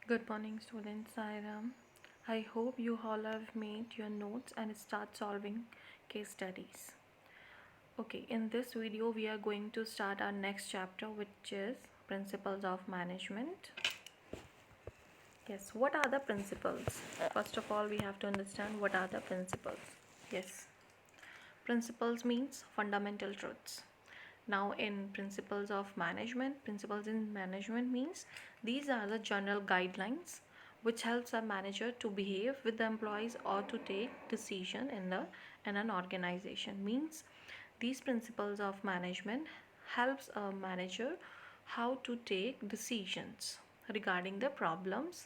Good morning, students. I am. I hope you all have made your notes and start solving case studies. Okay, in this video, we are going to start our next chapter, which is Principles of Management. Yes, what are the principles? First of all, we have to understand what are the principles. Yes, principles means fundamental truths. Now, in principles in management means these are the general guidelines which helps a manager to behave with the employees or to take decision in an organization. Means these principles of management helps a manager how to take decisions regarding the problems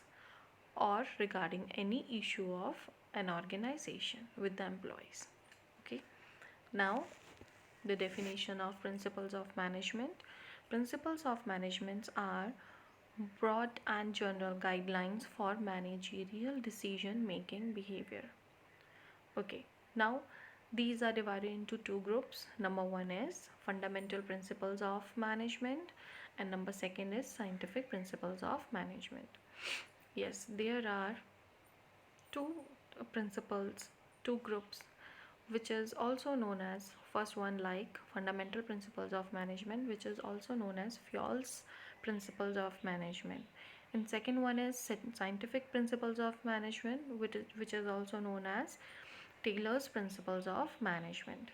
or regarding any issue of an organization with the employees. Okay, now the definition of principles of management. Principles of management are broad and general guidelines for managerial decision making behavior. Okay, now these are divided into two groups. Number one is fundamental principles of management, and number second is scientific principles of management. Yes, there are two principles, two groups, which is also known as first one like fundamental principles of management, which is also known as Fayol's principles of management, and second one is scientific principles of management, which is also known as Taylor's principles of management.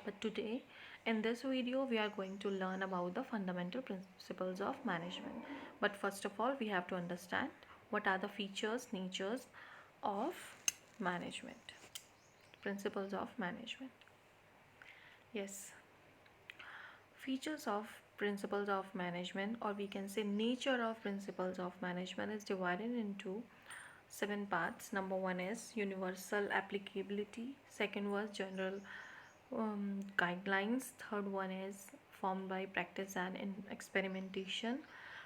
But today in this video we are going to learn about the fundamental principles of management. But first of all, we have to understand what are the features, natures of management. Principles of management. Yes, features of principles of management, or we can say nature of principles of management, is divided into seven parts. Number one is universal applicability, second was general guidelines, third one is formed by practice and in experimentation,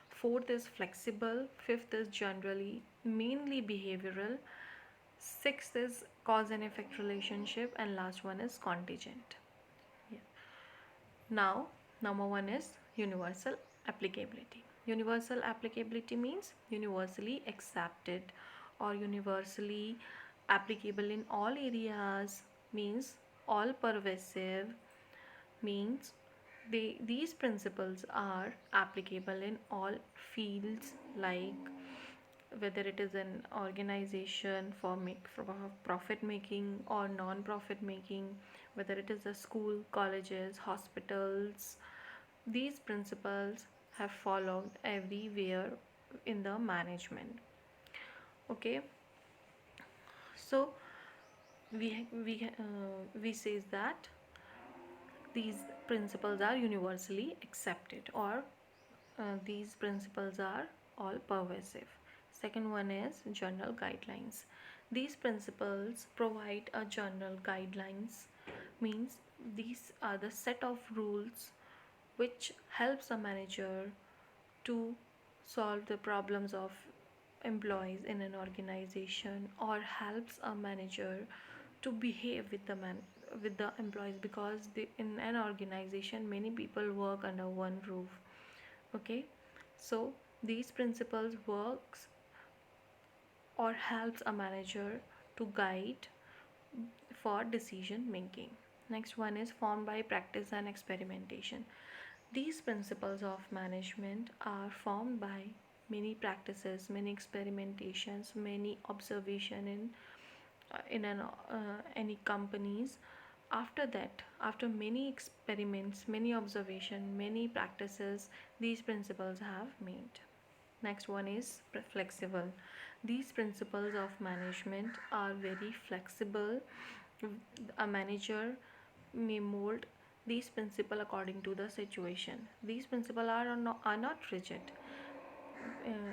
fourth is flexible, fifth is generally mainly behavioral, sixth is cause and effect relationship, and last one is contingent. Yeah. Now, number one is universal applicability. Universal applicability means universally accepted or universally applicable in all areas, means all pervasive, means these principles are applicable in all fields, like whether it is an organization for profit making or non-profit making, whether it is a school, colleges, hospitals, these principles have followed everywhere in the management. Okay, so we says that these principles are universally accepted, or these principles are all pervasive. Second one is general guidelines. These principles provide a general guidelines, means these are the set of rules which helps a manager to solve the problems of employees in an organization, or helps a manager to behave with the employees, because in an organization many people work under one roof. Okay, so these principles works or helps a manager to guide for decision making. Next one is formed by practice and experimentation. These principles of management are formed by many practices, many experimentations, many observation in any companies. After that, after many experiments, many observation, many practices, these principles have made. Next one is flexible. These principles of management are very flexible. A manager may mold these principles according to the situation. These principles are not rigid.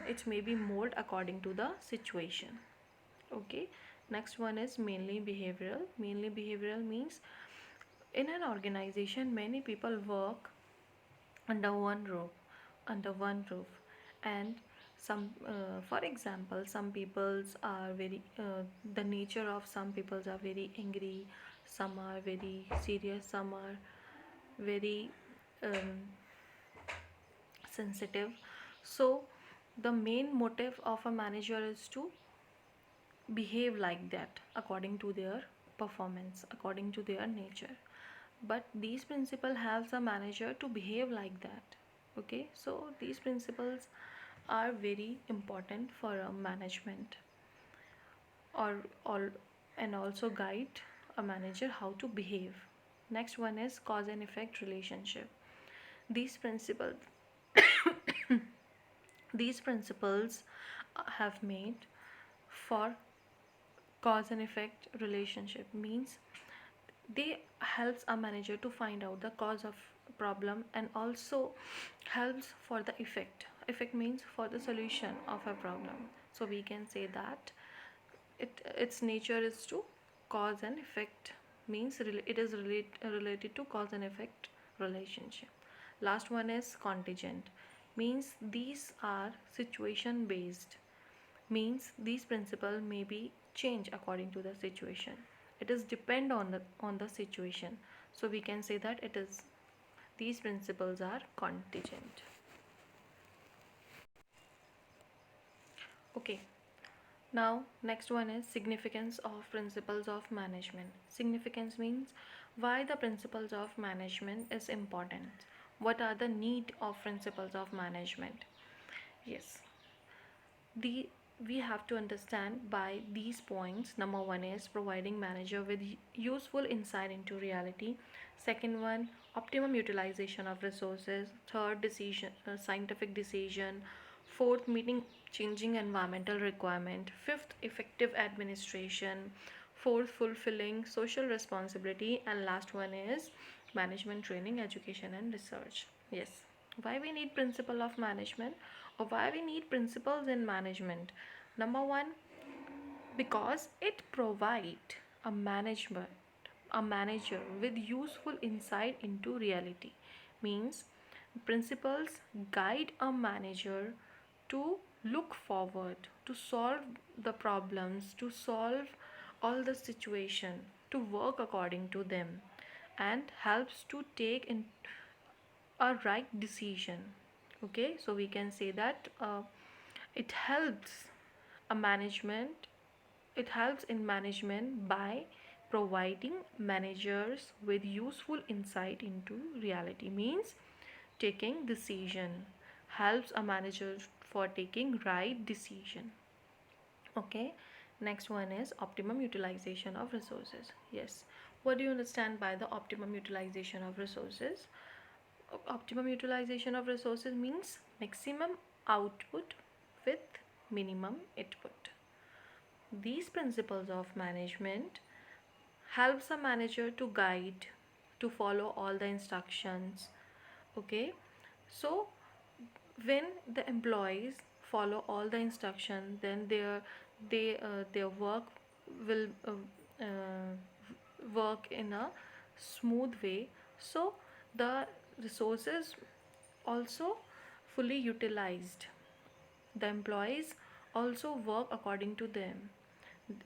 It may be molded according to the situation. Okay, next one is mainly behavioral. Mainly behavioral means in an organization many people work under one roof, and some for example, some peoples are very the nature of some peoples are very angry, some are very serious, some are very um, sensitive. So the main motive of a manager is to behave like that according to their performance, according to their nature. But these principles helps a manager to behave like that. Okay, so these principles are very important for a management, or and also guide a manager how to behave. Next one is cause and effect relationship. These principles these principles have made for cause and effect relationship, means they helps a manager to find out the cause of problem and also helps for the effect means for the solution of a problem. So we can say that its nature is to cause and effect, means it is related to cause and effect relationship. Last one is contingent, means these are situation based, means these principles may be changed according to the situation. It is depend on the situation. So we can say that it is these principles are contingent. Okay, now next one is significance of principles of management. Significance means why the principles of management is important, what are the need of principles of management. Yes, the we have to understand by these points. Number one is providing manager with useful insight into reality. Second one, optimum utilization of resources. Third, decision scientific decision. Fourth, meeting changing environmental requirement. Fifth, effective administration. Fourth, fulfilling social responsibility. And last one is management training, education and research. Yes, why we need principle of management, or why we need principles in management? Number one, because it provide a management a manager with useful insight into reality, means principles guide a manager to look forward, to solve the problems, to solve all the situation, to work according to them, and helps to take in a right decision. Okay, so we can say that it helps a management it helps in management by providing managers with useful insight into reality, means taking decision, helps a manager for taking right decision. Okay, next one is optimum utilization of resources. Yes, what do you understand by the optimum utilization of resources? Optimum utilization of resources means maximum output with minimum input. These principles of management helps a manager to guide, to follow all the instructions. Okay, so when the employees follow all the instructions, then their work will work in a smooth way. So the resources also fully utilized. The employees also work according to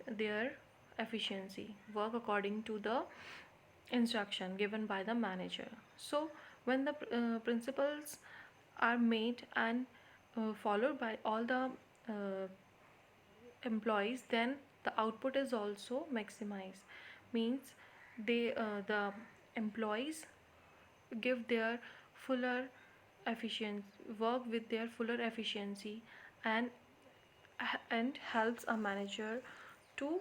their efficiency, work according to the instruction given by the manager. So when the principles are made and followed by all the uh, employees, then the output is also maximized, means the employees give their fuller efficiency, work with their fuller efficiency, and helps a manager to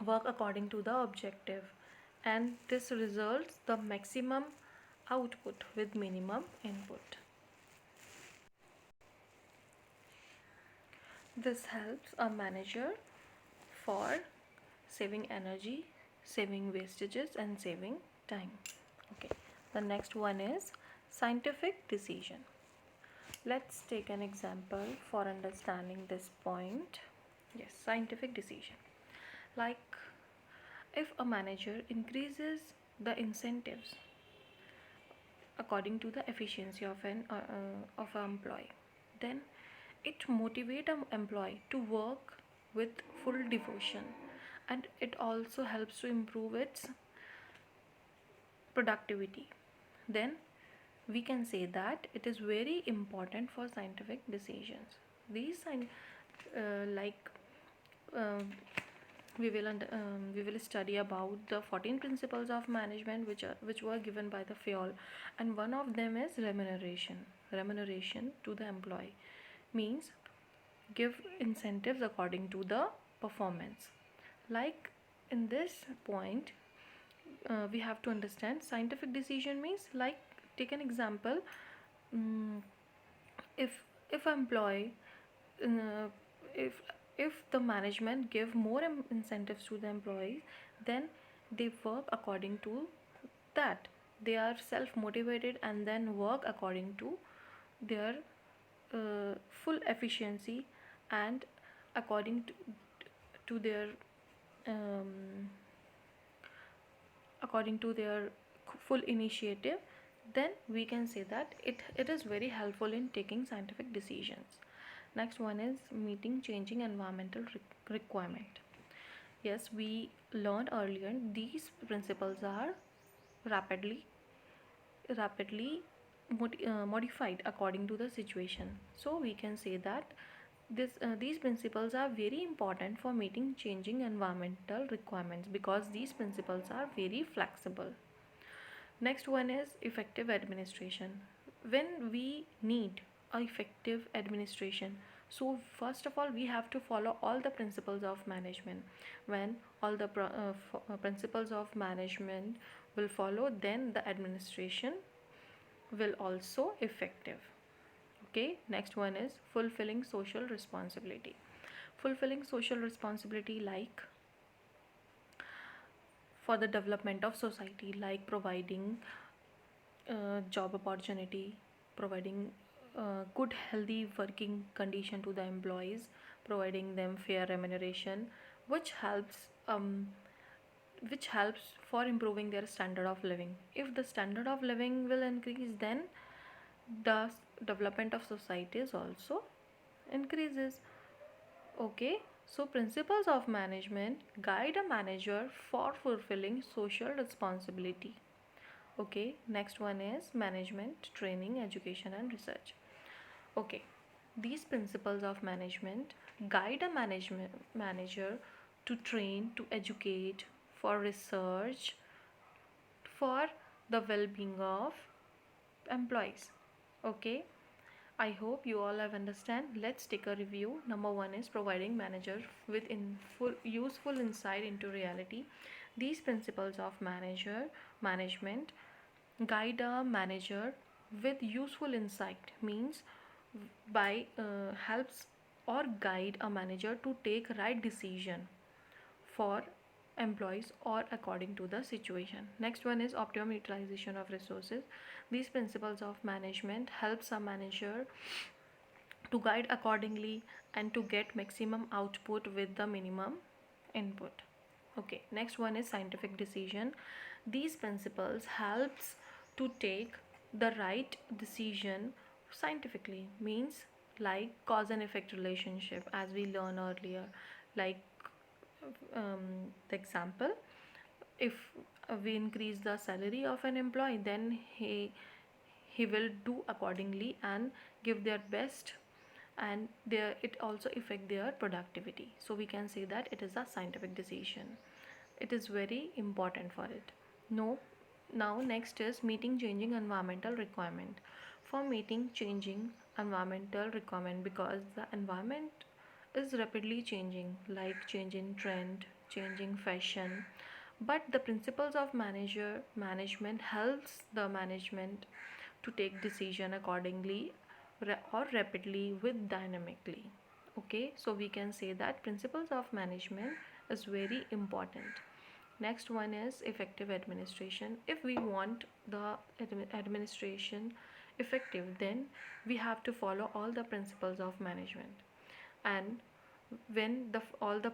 work according to the objective, and this results the maximum output with minimum input. This helps a manager for saving energy, saving wastages and saving time. Okay, the next one is scientific decision. Let's take an example for understanding this point. Yes, scientific decision. Like if a manager increases the incentives according to the efficiency of an employee, then it motivates an employee to work with full devotion, and it also helps to improve its productivity. Then we can say that it is very important for scientific decisions. These like uh, we will study about the 14 principles of management which were given by the Fayol, and one of them is remuneration. Remuneration to the employee means give incentives according to the performance. Like in this point, we have to understand scientific decision means, like, take an example. mm, if employee uh, if the management give more incentives to the employees, then they work according to that. They are self motivated and then work according to their full efficiency and according to their um, according to their full initiative. Then we can say that it is very helpful in taking scientific decisions. Next one is meeting changing environmental requirement. Yes, we learned earlier these principles are rapidly modified according to the situation. So we can say that these principles are very important for meeting changing environmental requirements because these principles are very flexible. Next one is effective administration. When we need a effective administration, so first of all we have to follow all the principles of management. When all the principles of management will follow, then the administration will also effective. Okay, next one is fulfilling social responsibility. Fulfilling social responsibility, like for the development of society, like providing job opportunity, providing good healthy working condition to the employees, providing them fair remuneration, which helps which helps for improving their standard of living. If the standard of living will increase, then the development of societies also increases. Okay, so principles of management guide a manager for fulfilling social responsibility. Okay, next one is management training, education and research. Okay, these principles of management guide a management manager to train, to educate, for research, for the well-being of employees. Okay, I hope you all have understand. Let's take a review. Number one is providing manager with useful insight into reality. These principles of management guide a manager with useful insight, means by helps or guide a manager to take right decision for employees or according to the situation. Next one is optimum utilization of resources. These principles of management helps a manager to guide accordingly and to get maximum output with the minimum input. Okay, next one is scientific decision. These principles helps to take the right decision scientifically, means like cause and effect relationship, as we learned earlier. Like the example, if we increase the salary of an employee, then he will do accordingly and give their best, and it also affect their productivity. So we can say that it is a scientific decision. It is very important for it. No. Now next is meeting changing environmental requirement. For meeting changing environmental requirement, because the environment is rapidly changing, like changing trend, changing fashion, but the principles of management helps the management to take decision accordingly or rapidly with dynamically. Okay, so we can say that principles of management is very important. Next one is effective administration. If we want the administration effective, then we have to follow all the principles of management. And when all the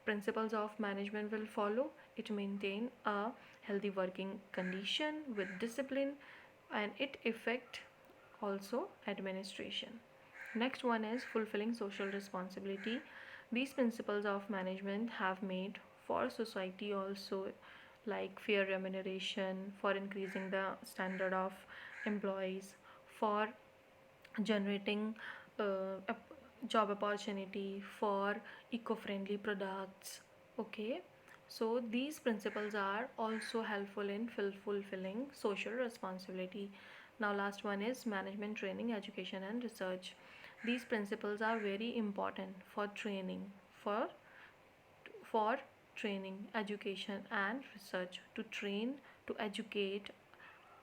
principles of management will follow, it maintain a healthy working condition with discipline, and it affect also administration. Next one is fulfilling social responsibility. These principles of management have made for society also, like fair remuneration, for increasing the standard of employees, for generating job opportunity, for eco-friendly products. Okay, so these principles are also helpful in fulfilling social responsibility. Now last one is management training, education and research. These principles are very important for training, for training, education and research, to train, to educate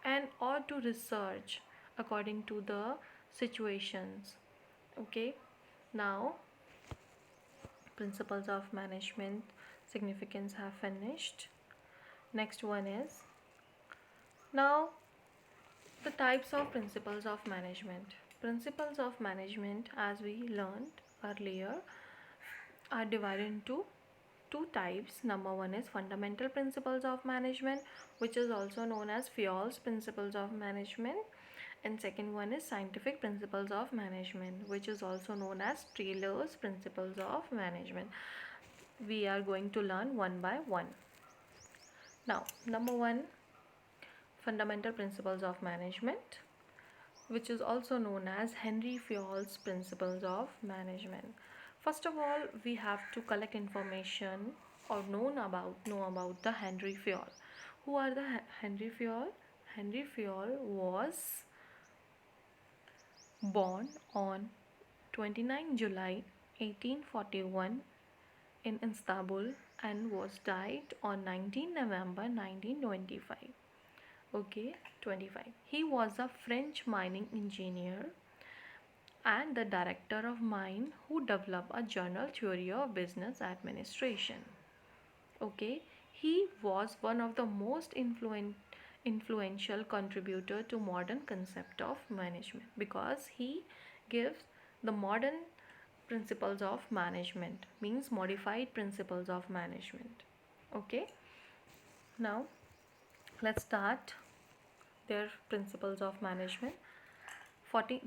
and or to research according to the situations. Okay, now principles of management significance have finished. Next one is now the types of principles of management. Principles of management, as we learned earlier, are divided into two types. Number one is fundamental principles of management, which is also known as Fayol's principles of management, and second one is scientific principles of management, which is also known as Taylor's principles of management. We are going to learn one by one. Now number one, fundamental principles of management, which is also known as Henry Fayol's principles of management. First of all, we have to collect information or know about the Henry Fayol. Who are the Henry Fayol? Henry Fayol was born on 29 July 1841 in Istanbul and was died on 19 November 1925. Okay, 25. He was a French mining engineer and the director of mine who developed a general theory of business administration. Okay, he was one of the most influential contributor to modern concept of management, because he gives the modern principles of management, means modified principles of management. Okay, now let's start their principles of management.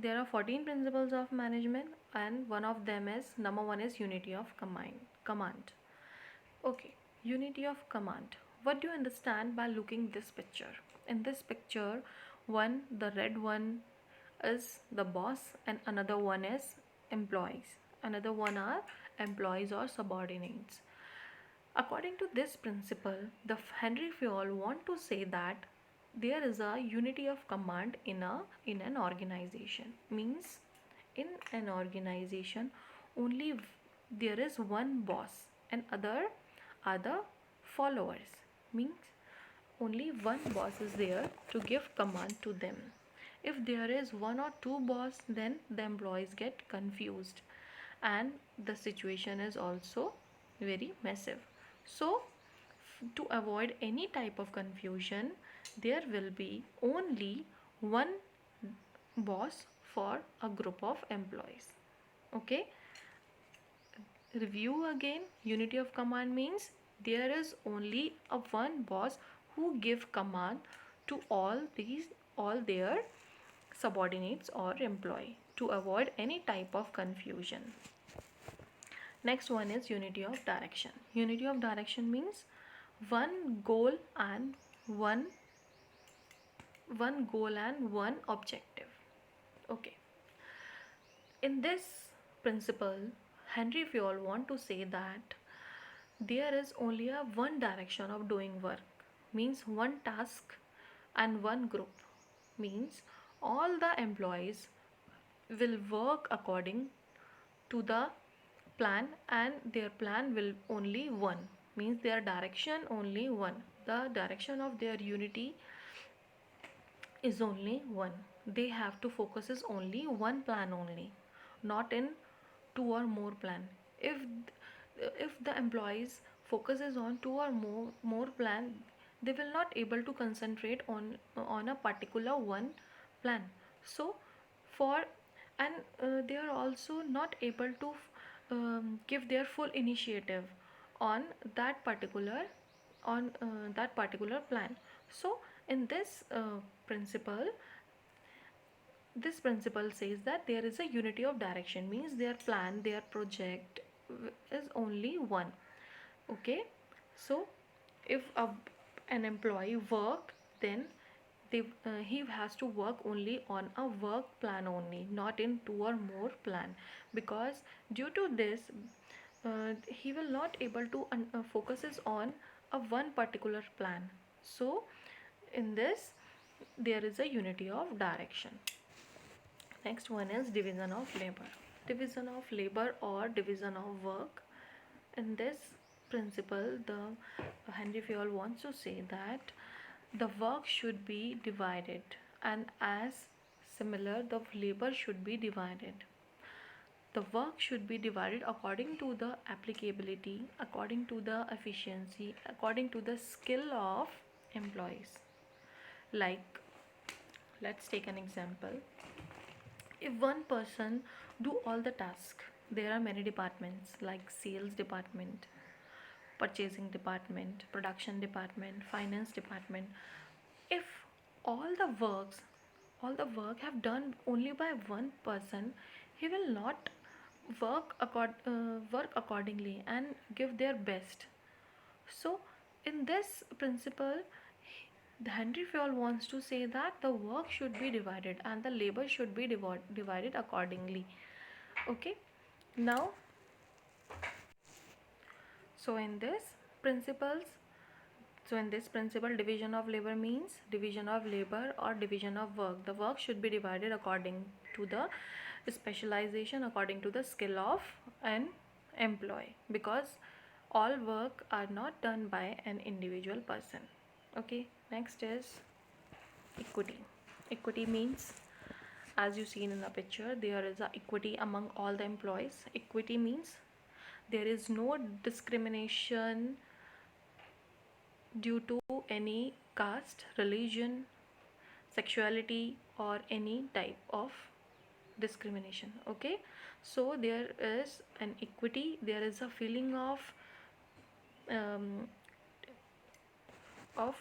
There are 14 principles of management, and one of them is, number one is unity of command. Okay, unity of command. What do you understand by looking this picture? In this picture, one, the red one is the boss and another one is employees. Another one are employees or subordinates. According to this principle, the Henry Fayol want to say that there is a unity of command in an organization. Means in an organization only there is one boss and other are the followers. Means only one boss is there to give command to them. If there is one or two boss, then the employees get confused and the situation is also very massive. So to avoid any type of confusion, there will be only one boss for a group of employees. Okay, review again. Unity of command means there is only a one boss who give command to all their subordinates or employee, to avoid any type of confusion. Next one is unity of direction. Unity of direction means one goal and one objective. Okay, in this principle, Henry Fayol want to say that there is only a one direction of doing work, means one task and one group, means all the employees will work according to the plan and their plan will only one, means their direction only one, the direction of their unity is only one. They have to focus is only one plan only, not in two or more plan. If the employees focuses on two or more plan, they will not able to concentrate on a particular one plan. So for and they are also not able to give their full initiative on that particular plan. So in principle this principle says that there is a unity of direction, means their plan, their project is only one. Okay, so if an employee work, then he has to work only on a work plan only, not in two or more plan, because due to this he will not able to focuses on a one particular plan. So in this there is a unity of direction. Next one is division of labor. Division of labor or division of work. In this principle, the Henry Fayol wants to say that the work should be divided, and as similar, the labor should be divided. The work should be divided according to the applicability, according to the efficiency, according to the skill of employees. Like, let's take an example. If one person do all the task, there are many departments like sales department, purchasing department, production department, finance department. If all the works, all the work have done only by one person, he will not work accordingly and give their best. So in this principle, the Henry Fayol wants to say that the work should be divided and the labor should be divided accordingly. Okay, now, so in this principles, so in this principle, division of labor means division of labor or division of work. The work should be divided according to the specialization, according to the skill of an employee, because all work are not done by an individual person. Okay, next is equity. Equity means, as you seen in the picture, there is a equity among all the employees. Equity means there is no discrimination due to any caste, religion, sexuality, or any type of discrimination. Okay, so there is an equity, there is a feeling um, of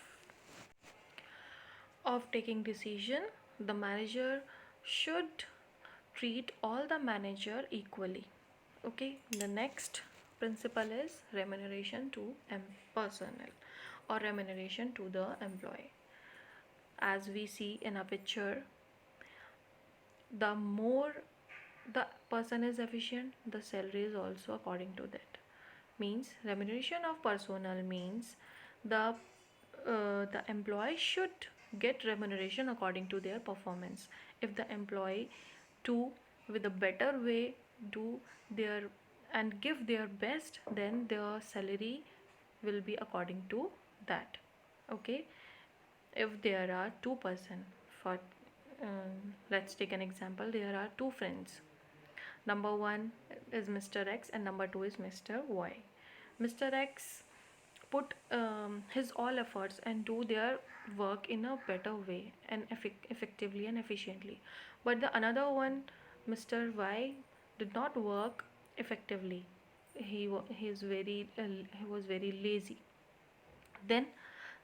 taking decision. The manager should treat all the manager equally. Okay, the next principle is remuneration to personnel or remuneration to the employee. As we see in a picture, the more the person is efficient, the salary is also according to that. Means remuneration of personnel means the employee should get remuneration according to their performance. If the employee do with a better way, do their and give their best, then their salary will be according to that. Okay, if there are two-person, for let's take an example, there are two friends. Number one is Mr. X and number two is Mr. Y. Mr. X put his all efforts and do their work in a better way and effectively and efficiently, but the another one, Mr. Y, did not work effectively. He was very lazy. Then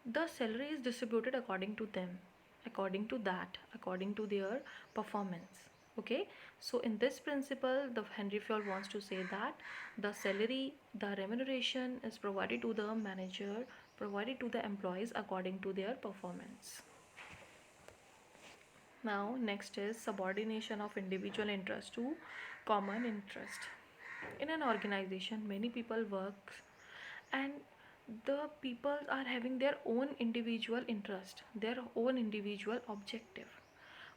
the salary is distributed according to them, according to that, according to their performance. Okay, so in this principle, the Henry Fayol wants to say that the salary, the remuneration is provided to the manager, provided to the employees according to their performance. Now next is subordination of individual interest to common interest. In an organization, many people work, and the people are having their own individual interest, their own individual objective.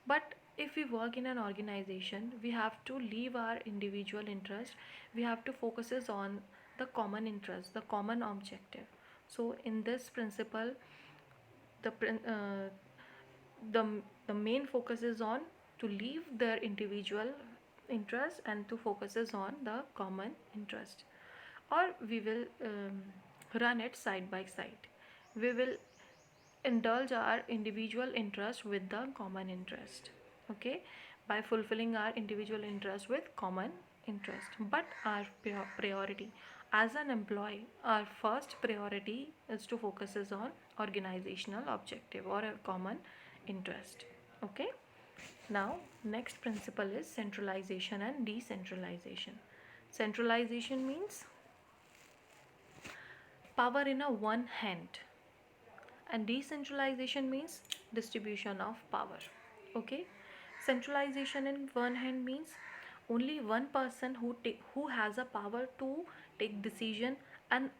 But if we work in an organization, we have to leave our individual interest, we have to focus on the common interest, the common objective. So in this principle, the the, the main focus is on to leave their individual interest and to focuses on the common interest, or we will run it side by side. We will indulge our individual interest with the common interest. Okay, by fulfilling our individual interest with common interest, but our priority as an employee, our first priority is to focuses on organizational objective or a common interest. Okay, now next principle is centralization and decentralization. Centralization means power in a one hand, and decentralization means distribution of power. Okay, centralization in one hand means only one person who has a power to take decision, and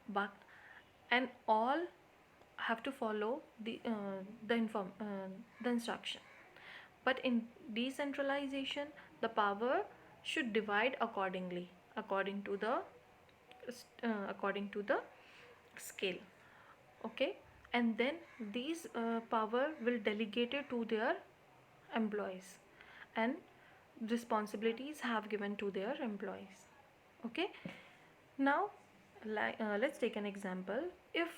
and all have to follow the instruction. But in decentralization, the power should divide accordingly, according to the scale. Okay, and then these power will delegate it to their employees, and responsibilities have given to their employees. Okay, now let's take an example. If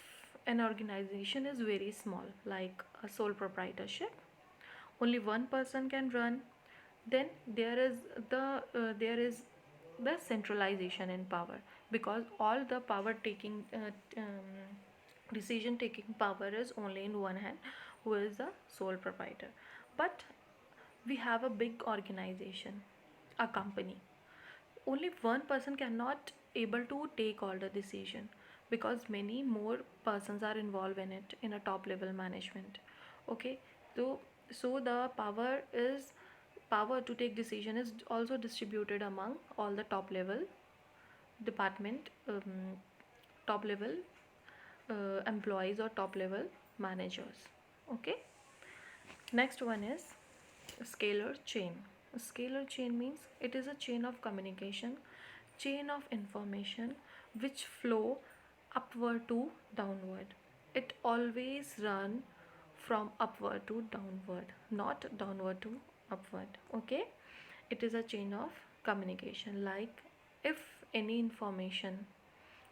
an organization is very small, like a sole proprietorship, only one person can run, then there is the centralization in power, because all the power taking decision taking power is only in one hand, who is the sole proprietor. But we have a big organization, a company. Only one person cannot able to take all the decision, because many more persons are involved in it, in a top level management. Okay, so the power to take decision is also distributed among all the top level department, top level employees or top level managers. Okay, next one is scalar chain. A scalar chain means it is a chain of communication, chain of information which flow upward to downward. It always run from upward to downward, not downward to upward. Okay, it is a chain of communication. Like, if any information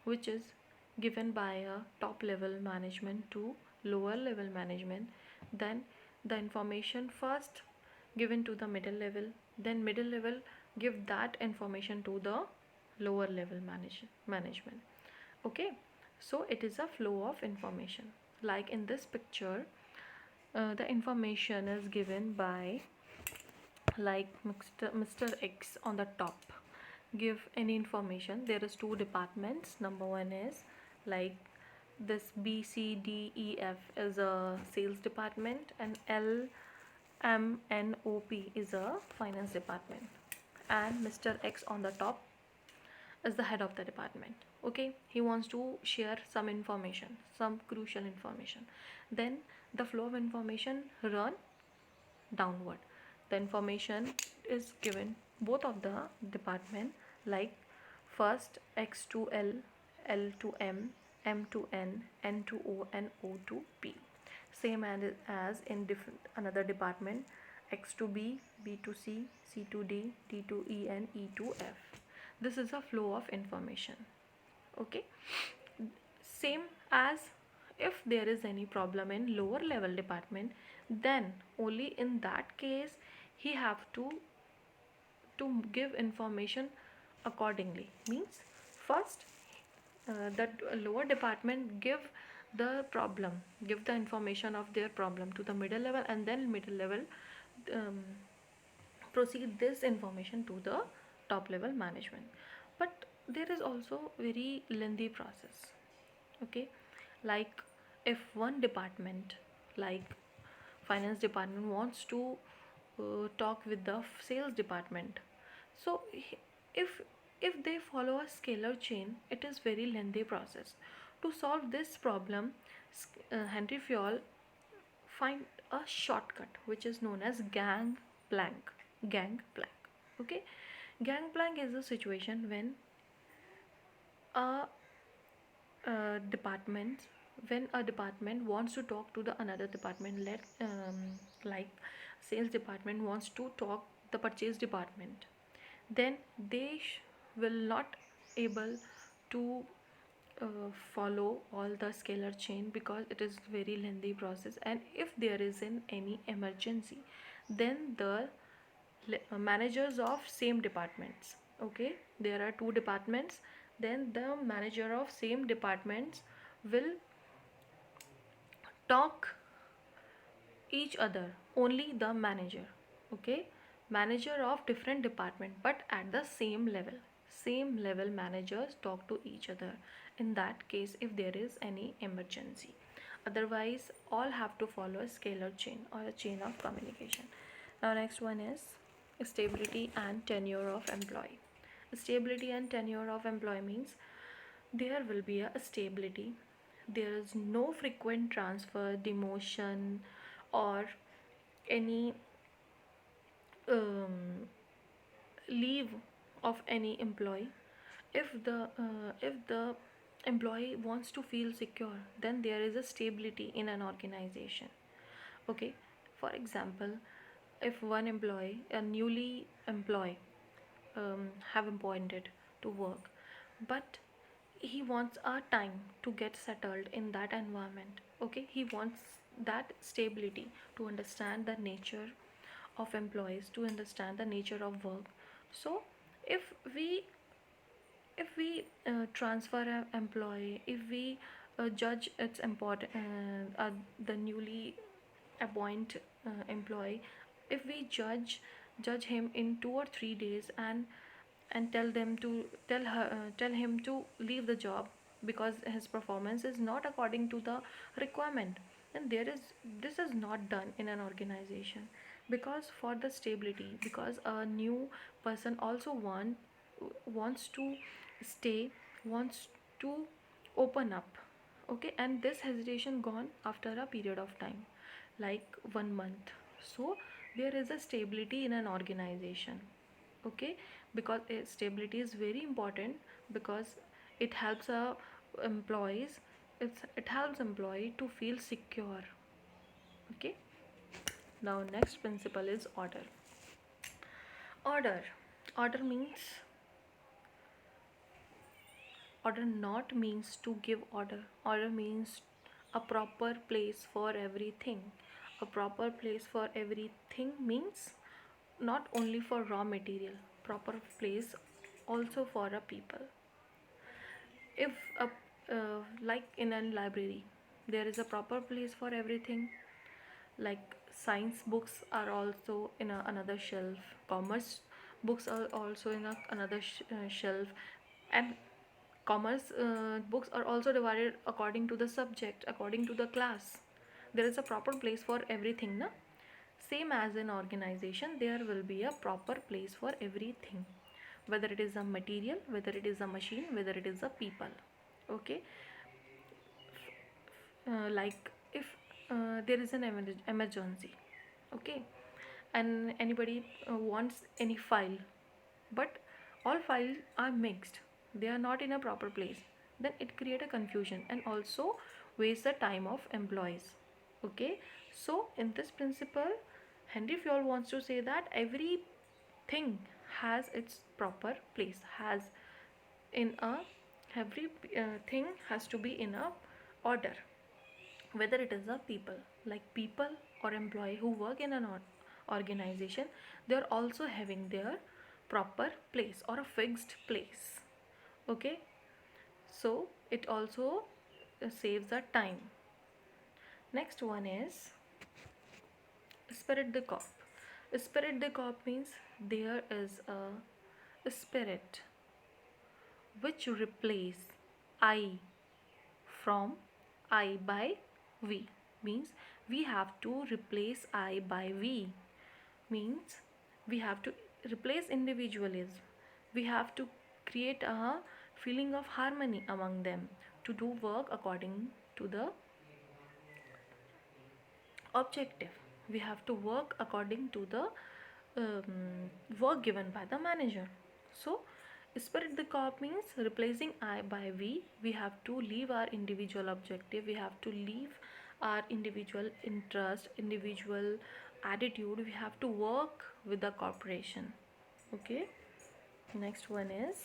which is given by a top level management to lower level management, then the information first given to the middle level, then middle level give that information to the lower level management. Okay, so it is a flow of information. Like in this picture, the information is given by, like, Mr. X on the top give any information. There is two departments. Number one is, like, this B C D E F is a sales department, and L M N O P is a finance department, and Mr. X on the top is the head of the department. Okay, he wants to share some information, some crucial information. Then the flow of information run downward. The information is given both of the department, like first X to L, L to M, M to N, N to O, and O to P. Same as in different another department, X to B, B to C, C to D, D to E, and E to F. This is a flow of information. Okay, same as if there is any problem in lower level department, then only in that case he have to give information accordingly. Means first that lower department give the information of their problem to the middle level, and then middle level um, proceed this information to the top level management. But there is also very lengthy process. Okay, like, if one department, like finance department, wants to talk with the sales department, so if they follow a scalar chain, it is very lengthy process. To solve this problem, Henry Fayol find a shortcut which is known as gang plank. Okay, gang plank is a situation when a department when a department wants to talk to the another department. Like, sales department wants to talk the purchase department, then they will not able to follow all the scalar chain, because it is very lengthy process. And if there is any emergency, then the managers of same departments, okay, there are two departments, then the manager of same departments will talk each other, only the manager. Okay, manager of different department, but at the same level managers talk to each other, in that case if there is any emergency. Otherwise, all have to follow a scalar chain or a chain of communication. Now, next one is stability and tenure of employee. Stability and tenure of employee means there will be a stability. There is no frequent transfer, demotion, or any um, leave of any employee. If the employee wants to feel secure, then there is a stability in an organization. Okay, for example, if one employee, a newly employee, have appointed to work, but he wants a time to get settled in that environment. Okay, he wants that stability to understand the nature of employees, to understand the nature of work. So if we transfer an employee, if we judge its important the newly appoint employee, if we judge him in 2 or 3 days, and tell him to leave the job because his performance is not according to the requirement, then this is not done in an organization. Because for the stability, because a new person also wants to stay, wants to open up. Okay, and this hesitation gone after a period of time, like 1 month. So there is a stability in an organization. Okay, because stability is very important, because it helps employees, it helps employee to feel secure. Okay, now next principle is order. Order not means to give order means a proper place for everything. A proper place for everything means not only for raw material, proper place also for a people. If a like in a library, there is a proper place for everything. Like science books are also in another shelf, commerce books are also in another shelf, and commerce books are also divided according to the subject, according to the class. There is a proper place for everything, na? Same as in organization, there will be a proper place for everything, whether it is a material, whether it is a machine, whether it is a people. Okay, like if there is an emergency, okay, and anybody wants any file, but all files are mixed, they are not in a proper place, then it create a confusion and also waste the time of employees. Okay, so in this principle, Henry Fayol wants to say that everything has its proper place, has in a every thing has to be in a order. Whether it is a people, like people or employee who work in an organization, they are also having their proper place or a fixed place. Okay, so it also saves the time. Next one is spirit the corp. Spirit the corp means there is a spirit which replace I from I by we. Means we have to replace I by we. Means we have to replace individualism. We have to create a feeling of harmony among them to do work according to the objective. We have to work according to the work given by the manager. So spirit the corp means replacing I by we. We have to leave our individual objective, we have to leave our individual interest, individual attitude, we have to work with the corporation. Okay, next one is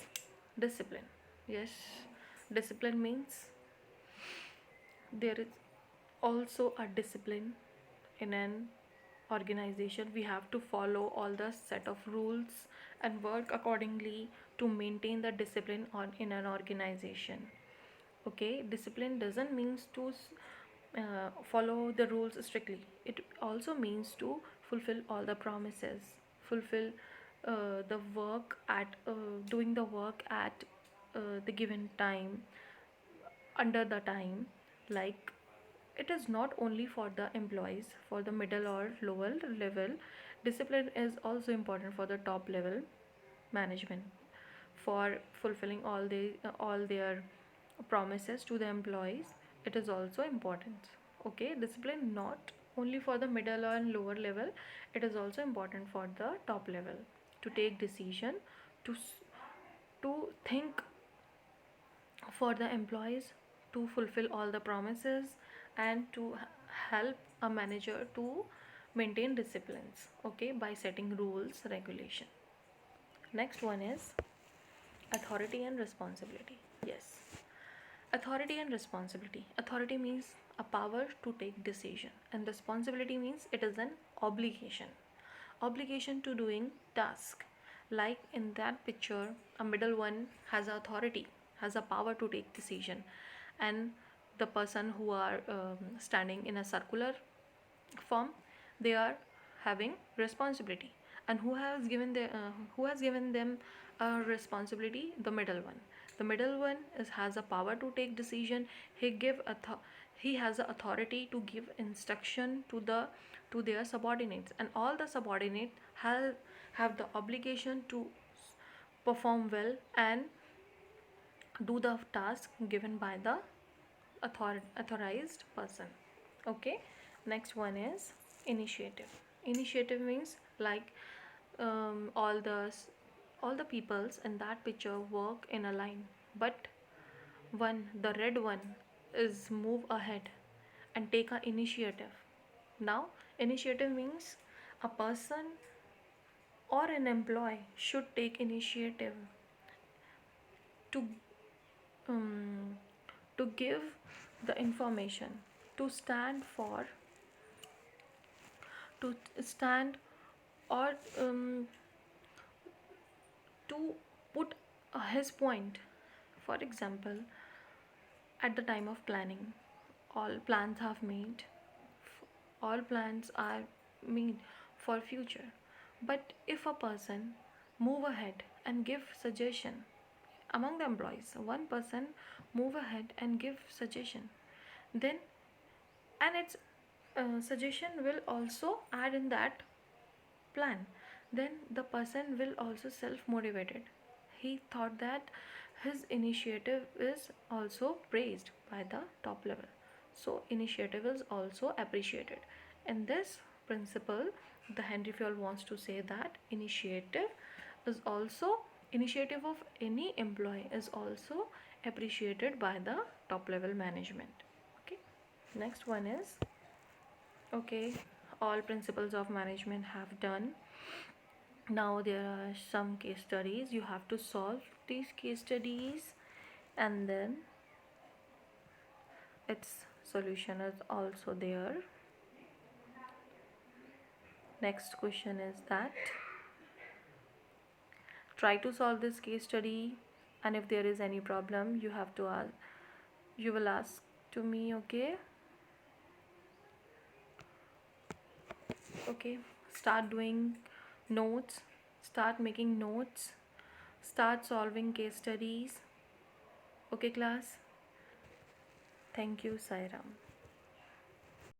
discipline. Yes, discipline means there is also a discipline in an organization. We have to follow all the set of rules and work accordingly to maintain the discipline on in an organization. Okay, discipline doesn't means to follow the rules strictly, it also means to fulfill all the promises, fulfill the work at doing the work at the given time, under the time. Like it is not only for the employees, for the middle or lower level. Discipline is also important for the top level management, for fulfilling all their promises to the employees. It is also important. Okay, discipline not only for the middle and lower level, it is also important for the top level, to take decision, to to think for the employees, to fulfill all the promises, and to help a manager to maintain disciplines, okay, by setting rules, regulation. Next one is authority and responsibility. Yes, authority and responsibility. Authority means a power to take decision, and responsibility means it is an obligation to doing task. Like in that picture, a middle one has authority, has a power to take decision, and the person who are standing in a circular form, they are having responsibility. And who has given them a responsibility? The middle one. The middle one has a power to take decision. He has the authority to give instruction to their subordinates, and all the subordinates have the obligation to perform well and do the task given by the authorized person. Okay, next one is initiative. Initiative means like all the peoples in that picture work in a line, but the red one is move ahead and take a initiative. Now initiative means a person or an employee should take initiative to um, to give the information, to stand for, to stand, or to put his point. For example, at the time of planning, all plans have made, all plans are made for future. But if a person move ahead and give suggestion among the employees, one person move ahead and give suggestion, then, and its suggestion will also add in that plan, then the person will also self motivated. He thought that his initiative is also praised by the top level, so initiative is also appreciated. In this principle, the Henry Fayol wants to say that is also initiative of any employee is also appreciated by the top level management. Okay, next one is, okay, all principles of management have done. Now there are some case studies. You have to solve these case studies, and then its solution is also there. Next question is that try to solve this case study, and if there is any problem, you have to ask, you will ask to me. Okay, okay, start doing notes, start making notes, start solving case studies. Okay class, thank you, Sairam.